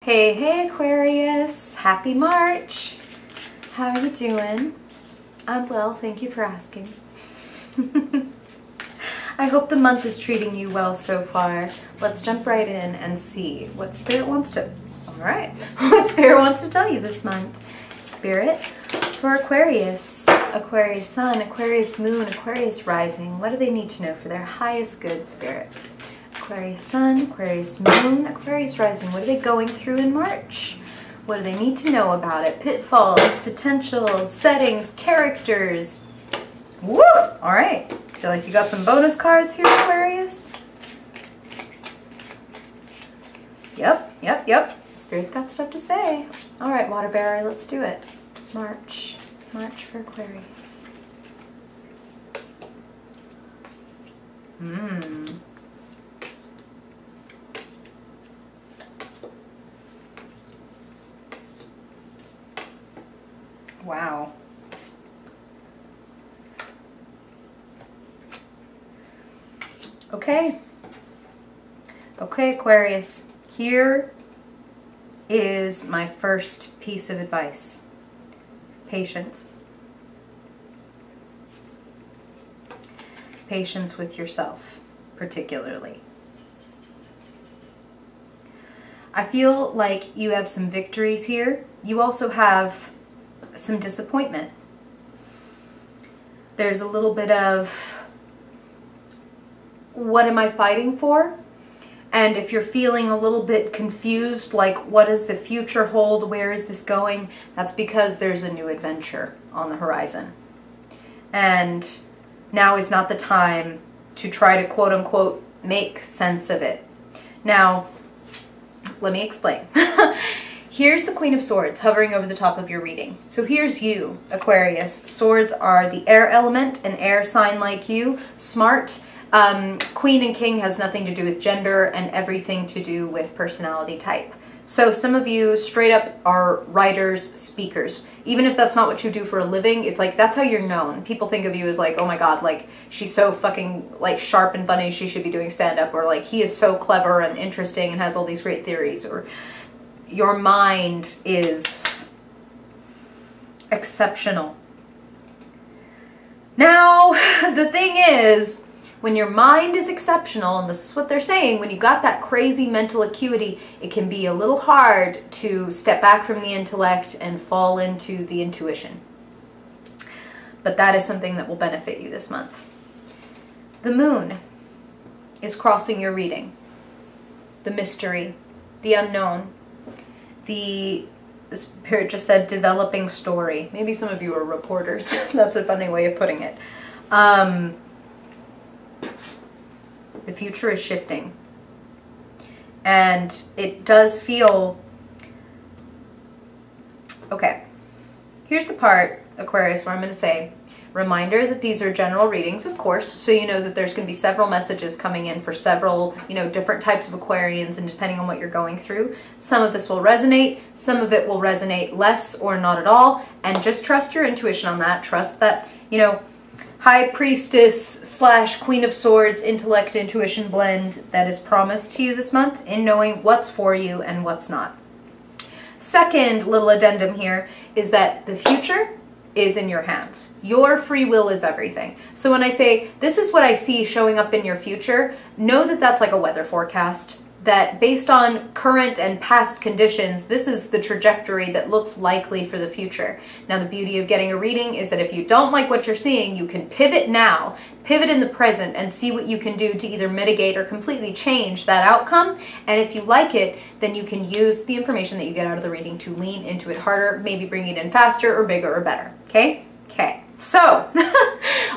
Hey, hey Aquarius, happy March. How are you doing? I'm well, thank you for asking. I hope the month is treating you well so far. Let's jump right in and see what Spirit wants to, what Spirit wants to tell you this month. Spirit for Aquarius, Aquarius Sun, Aquarius Moon, Aquarius Rising. What do they need to know for their highest good, Spirit? Aquarius Sun, Aquarius Moon, Aquarius Rising. What are they going through in March? What do they need to know about it? Pitfalls, potentials, settings, characters. Woo! All right. Feel like you got some bonus cards here, Aquarius? Yep. Spirit's got stuff to say. All right, water bearer, let's do it. March for Aquarius. Wow. Okay, Aquarius, here is my first piece of advice. Patience. Patience with yourself, particularly. I feel like you have some victories here. You also have some disappointment. There's a little bit of, what am I fighting for? And if you're feeling a little bit confused, like what does the future hold? Where is this going? That's because there's a new adventure on the horizon. And now is not the time to try to quote unquote make sense of it. Now, let me explain. Here's the Queen of Swords hovering over the top of your reading. So here's you, Aquarius. Swords are the air element, an air sign like you, smart. Queen and King has nothing to do with gender and everything to do with personality type. So some of you straight up are writers, speakers. Even if that's not what you do for a living, it's like that's how you're known. People think of you as like, oh my god, like she's so fucking like sharp and funny, she should be doing stand-up, or like he is so clever and interesting and has all these great theories, or your mind is exceptional. Now, the thing is, when your mind is exceptional, and this is what they're saying, when you got that crazy mental acuity, it can be a little hard to step back from the intellect and fall into the intuition. But that is something that will benefit you this month. The moon is crossing your reading. The mystery, the unknown. The Spirit just said developing story. Maybe some of you are reporters. That's a funny way of putting it. The future is shifting. And it does feel... Okay. Here's the part, Aquarius, where I'm going to say, reminder that these are general readings, of course, so you know that there's going to be several messages coming in for several, different types of Aquarians, and depending on what you're going through, some of this will resonate, some of it will resonate less or not at all, and just trust your intuition on that. Trust that, High Priestess / Queen of Swords intellect intuition blend that is promised to you this month in knowing what's for you and what's not. Second little addendum here is that the future is in your hands. Your free will is everything. So when I say, this is what I see showing up in your future, know that that's like a weather forecast. That based on current and past conditions, this is the trajectory that looks likely for the future. Now, the beauty of getting a reading is that if you don't like what you're seeing, you can pivot now, pivot in the present, and see what you can do to either mitigate or completely change that outcome. And if you like it, then you can use the information that you get out of the reading to lean into it harder, maybe bring it in faster or bigger or better. Okay? Okay. So,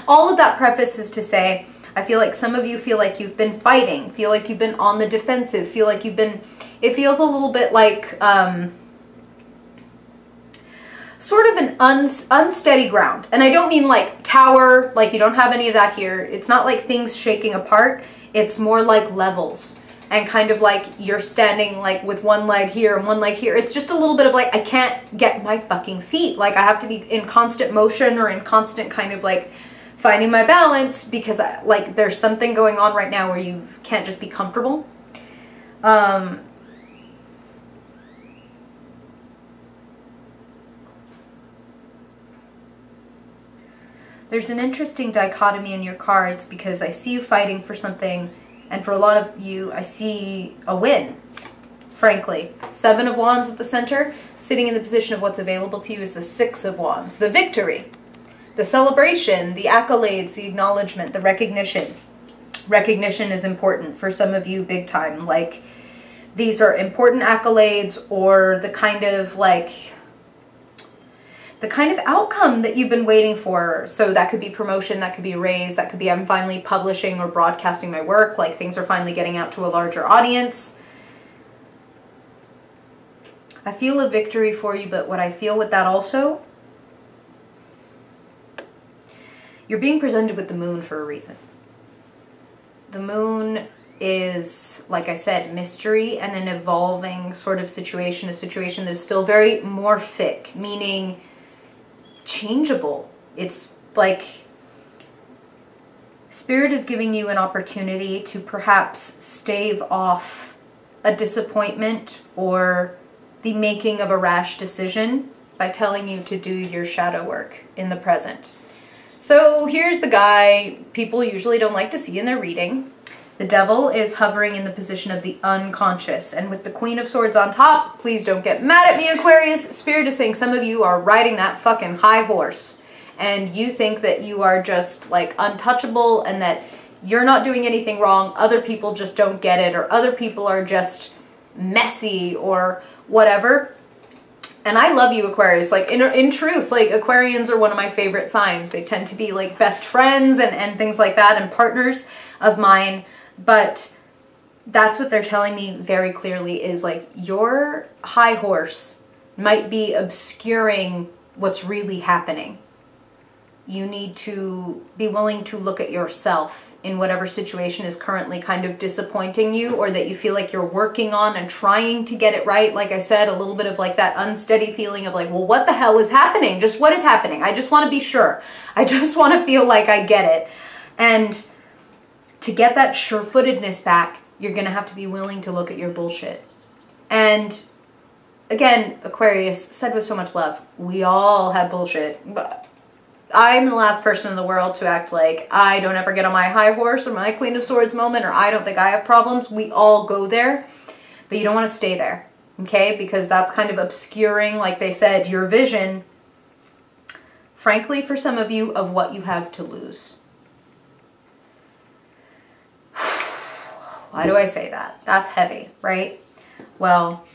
all of that preface is to say, I feel like some of you feel like you've been fighting, feel like you've been on the defensive, feel like you've been, it feels a little bit like sort of an unsteady ground. And I don't mean like tower, like you don't have any of that here. It's not like things shaking apart. It's more like levels and kind of like you're standing like with one leg here and one leg here. It's just a little bit of like, I can't get my fucking feet. Like I have to be in constant motion or in constant kind of like finding my balance because like there's something going on right now where you can't just be comfortable. there's an interesting dichotomy in your cards because I see you fighting for something, and for a lot of you, I see a win, frankly. 7 of Wands at the center, sitting in the position of what's available to you is the 6 of Wands, the victory, the celebration, the accolades, the acknowledgement, the recognition. Recognition is important for some of you big time. Like, these are important accolades, or the kind of outcome that you've been waiting for. So that could be promotion, that could be a raise, that could be I'm finally publishing or broadcasting my work, like things are finally getting out to a larger audience. I feel a victory for you, but what I feel with that also, you're being presented with the moon for a reason. The moon is, like I said, mystery and an evolving sort of situation, a situation that is still very morphic, meaning changeable. It's like Spirit is giving you an opportunity to perhaps stave off a disappointment or the making of a rash decision by telling you to do your shadow work in the present. So here's the guy people usually don't like to see in their reading. The Devil is hovering in the position of the unconscious. And with the Queen of Swords on top, please don't get mad at me, Aquarius. Spirit is saying some of you are riding that fucking high horse. And you think that you are just like untouchable and that you're not doing anything wrong. Other people just don't get it, or other people are just messy or whatever. And I love you, Aquarius. Like, in truth, like, Aquarians are one of my favorite signs. They tend to be like best friends and things like that, and partners of mine. But that's what they're telling me very clearly is like your high horse might be obscuring what's really happening. You need to be willing to look at yourself in whatever situation is currently kind of disappointing you, or that you feel like you're working on and trying to get it right. Like I said, a little bit of like that unsteady feeling of like, well, what the hell is happening? Just what is happening? I just want to be sure. I just want to feel like I get it. And to get that sure-footedness back, you're going to have to be willing to look at your bullshit. And again, Aquarius, said with so much love, we all have bullshit. But I'm the last person in the world to act like I don't ever get on my high horse or my Queen of Swords moment, or I don't think I have problems. We all go there, but you don't want to stay there, okay? Because that's kind of obscuring, like they said, your vision, frankly, for some of you, of what you have to lose. Why do I say that? That's heavy, right? Well,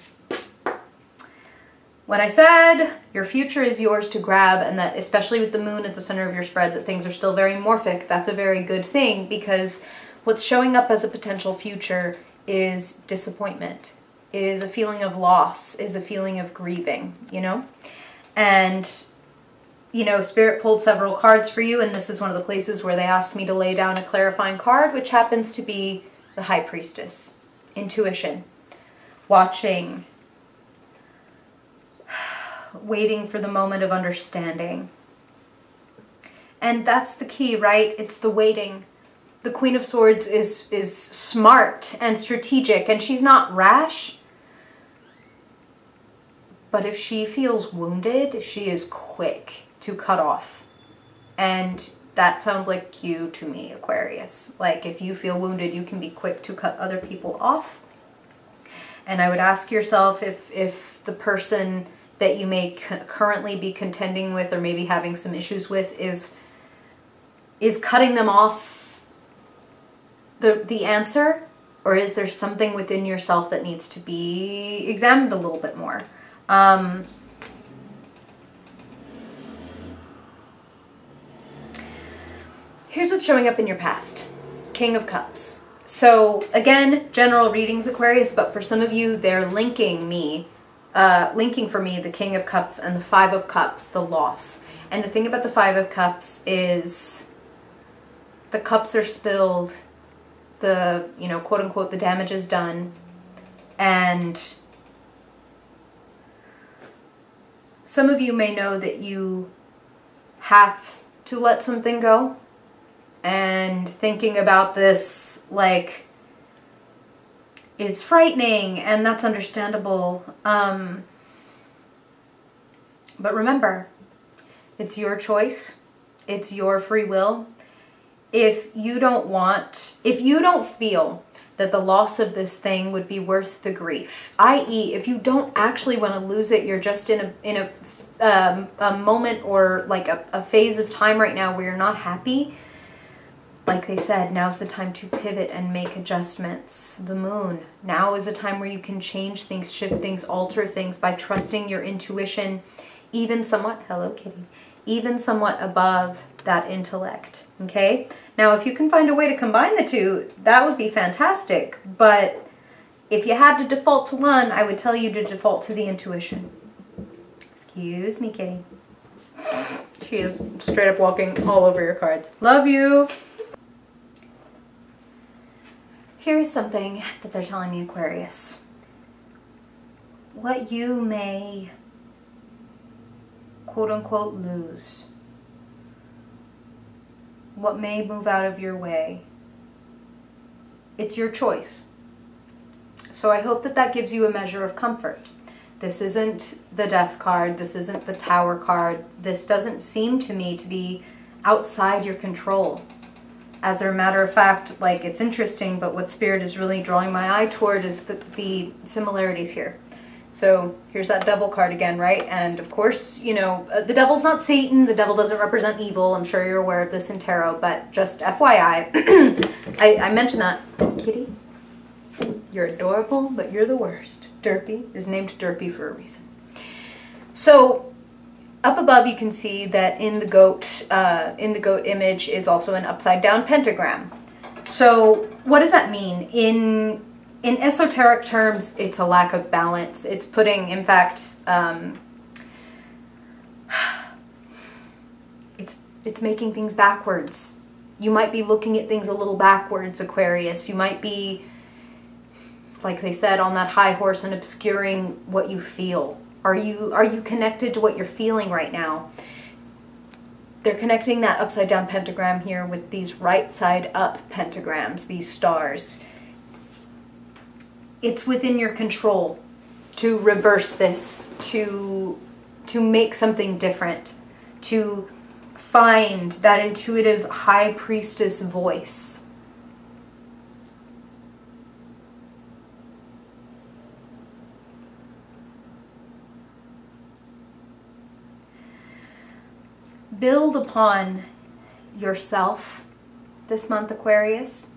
when I said your future is yours to grab, and that especially with the moon at the center of your spread, that things are still very morphic, that's a very good thing, because what's showing up as a potential future is disappointment, is a feeling of loss, is a feeling of grieving, you know? And, you know, Spirit pulled several cards for you, and this is one of the places where they asked me to lay down a clarifying card, which happens to be the High Priestess. Intuition. Watching. Waiting for the moment of understanding. And that's the key, right? It's the waiting. The Queen of Swords is smart and strategic, and she's not rash. But if she feels wounded, she is quick to cut off. And that sounds like you to me, Aquarius. Like, if you feel wounded, you can be quick to cut other people off. And I would ask yourself if the person that you may currently be contending with, or maybe having some issues with, is cutting them off the answer, or is there something within yourself that needs to be examined a little bit more? Here's what's showing up in your past. King of Cups. So again, general readings, Aquarius, but for some of you, they're linking for me the King of Cups and the Five of Cups, the loss. And the thing about the Five of Cups is the cups are spilled, the, you know, quote unquote, the damage is done, and some of you may know that you have to let something go. And thinking about this, like, is frightening, and that's understandable. But remember, it's your choice, It's your free will. If you don't feel that the loss of this thing would be worth the grief, i.e. if you don't actually want to lose it, you're just in a moment or like a phase of time right now where you're not happy, like they said, now's the time to pivot and make adjustments. The moon. Now is a time where you can change things, shift things, alter things by trusting your intuition, even somewhat, hello kitty, even somewhat above that intellect, okay? Now, if you can find a way to combine the two, that would be fantastic. But if you had to default to one, I would tell you to default to the intuition. Excuse me, kitty. She is straight up walking all over your cards. Love you. Here's something that they're telling me, Aquarius. What you may, quote unquote, lose. What may move out of your way. It's your choice. So I hope that that gives you a measure of comfort. This isn't the Death card. This isn't the Tower card. This doesn't seem to me to be outside your control. As a matter of fact, like, it's interesting, but what Spirit is really drawing my eye toward is the similarities here. So here's that Devil card again, right? And of course, you know, the Devil's not Satan. The Devil doesn't represent evil. I'm sure you're aware of this in tarot, but just FYI, I mentioned that. Kitty, you're adorable, but you're the worst. Derpy is named Derpy for a reason. So up above, you can see that in the goat image is also an upside down pentagram. So what does that mean? In esoteric terms, it's a lack of balance. It's putting, in fact, it's making things backwards. You might be looking at things a little backwards, Aquarius. You might be, like they said, on that high horse and obscuring what you feel. Are you connected to what you're feeling right now? They're connecting that upside down pentagram here with these right side up pentagrams, these stars. It's within your control to reverse this, to make something different, to find that intuitive high priestess voice. Build upon yourself this month, Aquarius.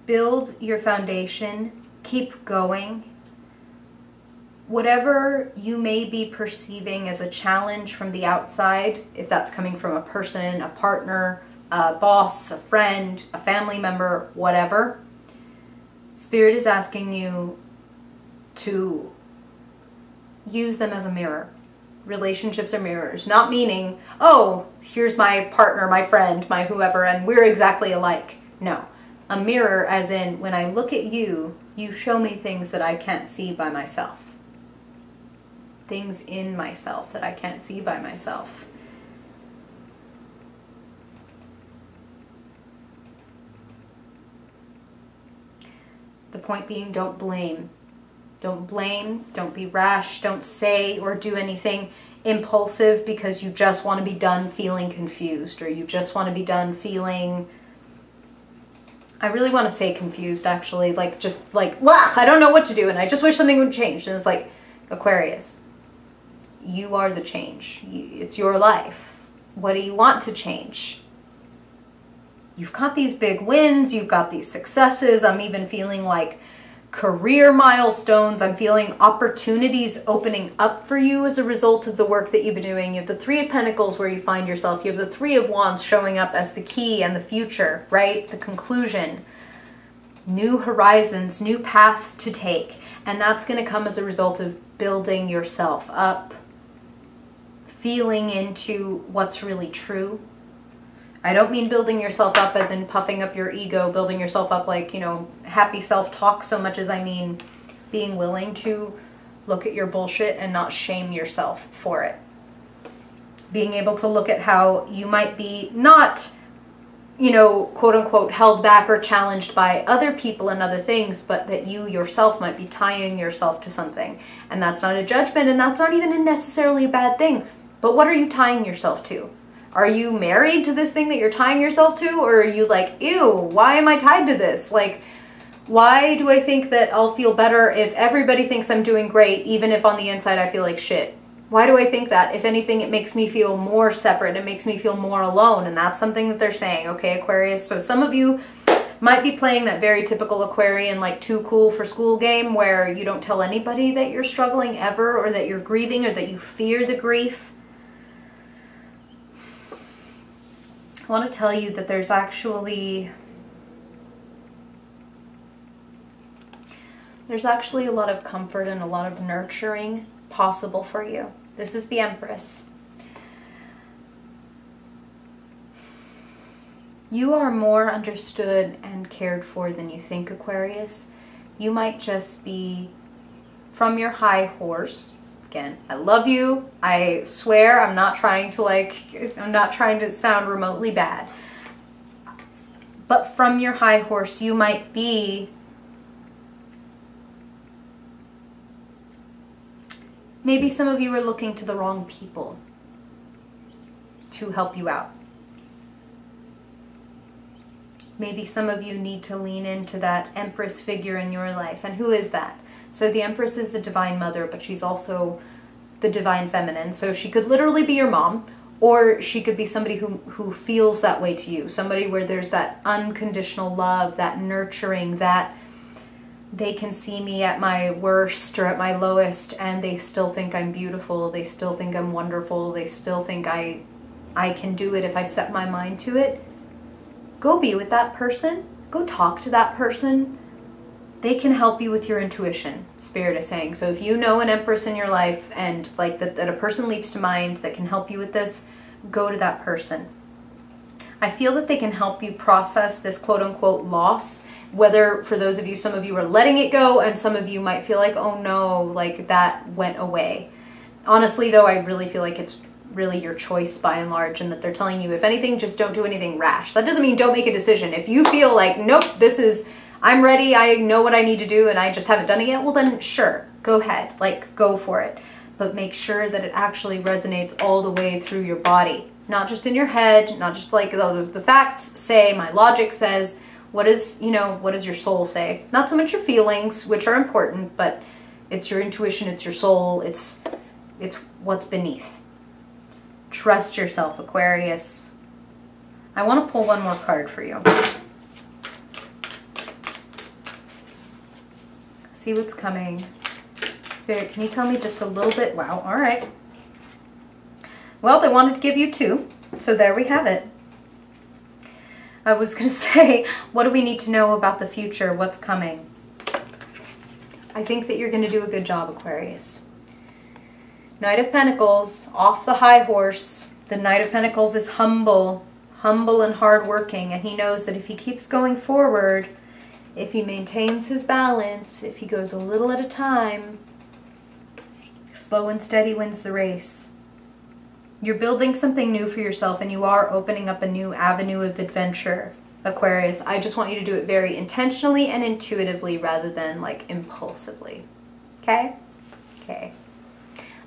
Build your foundation. Keep going. Whatever you may be perceiving as a challenge from the outside, if that's coming from a person, a partner, a boss, a friend, a family member, whatever, Spirit is asking you to use them as a mirror. Relationships are mirrors. Not meaning, oh, here's my partner, my friend, my whoever, and we're exactly alike. No. A mirror as in, when I look at you, you show me things that I can't see by myself. Things in myself that I can't see by myself. The point being, don't blame. Don't blame, don't be rash, don't say or do anything impulsive because you just want to be done feeling confused, or you just want to be done feeling, I really want to say confused actually, like just like, I don't know what to do and I just wish something would change. And it's like, Aquarius, you are the change. It's your life. What do you want to change? You've got these big wins, you've got these successes. I'm even feeling like career milestones. I'm feeling opportunities opening up for you as a result of the work that you've been doing. You have the Three of Pentacles where you find yourself. You have the Three of Wands showing up as the key and the future, right? The conclusion. New horizons, new paths to take. And that's going to come as a result of building yourself up, feeling into what's really true. I don't mean building yourself up as in puffing up your ego, building yourself up like, you know, happy self-talk, so much as I mean being willing to look at your bullshit and not shame yourself for it. Being able to look at how you might be not, you know, quote unquote, held back or challenged by other people and other things, but that you yourself might be tying yourself to something. And that's not a judgment, and that's not even necessarily a bad thing. But what are you tying yourself to? Are you married to this thing that you're tying yourself to? Or are you like, ew, why am I tied to this? Like, why do I think that I'll feel better if everybody thinks I'm doing great, even if on the inside I feel like shit? Why do I think that? If anything, it makes me feel more separate. It makes me feel more alone. And that's something that they're saying, okay, Aquarius? So some of you might be playing that very typical Aquarian, like too cool for school game where you don't tell anybody that you're struggling ever, or that you're grieving, or that you fear the grief. I want to tell you that there's actually a lot of comfort and a lot of nurturing possible for you. This is the Empress. You are more understood and cared for than you think, Aquarius. You might just be from your high horse. Again, I love you. I swear I'm not trying to sound remotely bad. But from your high horse, you might be maybe some of you are looking to the wrong people to help you out. Maybe some of you need to lean into that Empress figure in your life. And who is that? So the Empress is the Divine Mother, but she's also the Divine Feminine. So she could literally be your mom, or she could be somebody who feels that way to you. Somebody where there's that unconditional love, that nurturing, that they can see me at my worst or at my lowest and they still think I'm beautiful. They still think I'm wonderful. They still think I can do it if I set my mind to it. Go be with that person. Go talk to that person. They can help you with your intuition, Spirit is saying. So if you know an Empress in your life and like that a person leaps to mind that can help you with this, go to that person. I feel that they can help you process this quote-unquote loss, whether for those of you, some of you are letting it go and some of you might feel like, oh no, like that went away. Honestly though, I really feel like it's really your choice by and large, and that they're telling you, if anything, just don't do anything rash. That doesn't mean don't make a decision. If you feel like, nope, I'm ready, I know what I need to do and I just haven't done it yet, well then sure, go ahead, like go for it. But make sure that it actually resonates all the way through your body. Not just in your head, not just like the facts say, my logic says. What does your soul say? Not so much your feelings, which are important, but it's your intuition, it's your soul, it's what's beneath. Trust yourself, Aquarius. I want to pull one more card for you. See what's coming. Spirit, can you tell me just a little bit? Wow, all right. Well, they wanted to give you two, so there we have it. I was going to say, what do we need to know about the future? What's coming? I think that you're going to do a good job, Aquarius. Knight of Pentacles, off the high horse. The Knight of Pentacles is humble and hardworking, and he knows that if he keeps going forward, if he maintains his balance, if he goes a little at a time, slow and steady wins the race. You're building something new for yourself, and you are opening up a new avenue of adventure, Aquarius. I just want you to do it very intentionally and intuitively rather than like impulsively. Okay? Okay.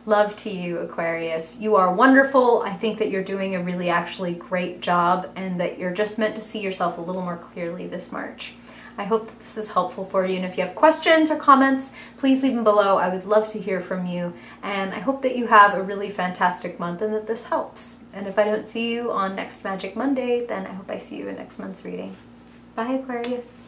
Love to you, Aquarius. You are wonderful. I think that you're doing a really actually great job, and that you're just meant to see yourself a little more clearly this March. I hope that this is helpful for you, and if you have questions or comments, please leave them below. I would love to hear from you, and I hope that you have a really fantastic month and that this helps. And if I don't see you on next Magic Monday, then I hope I see you in next month's reading. Bye, Aquarius.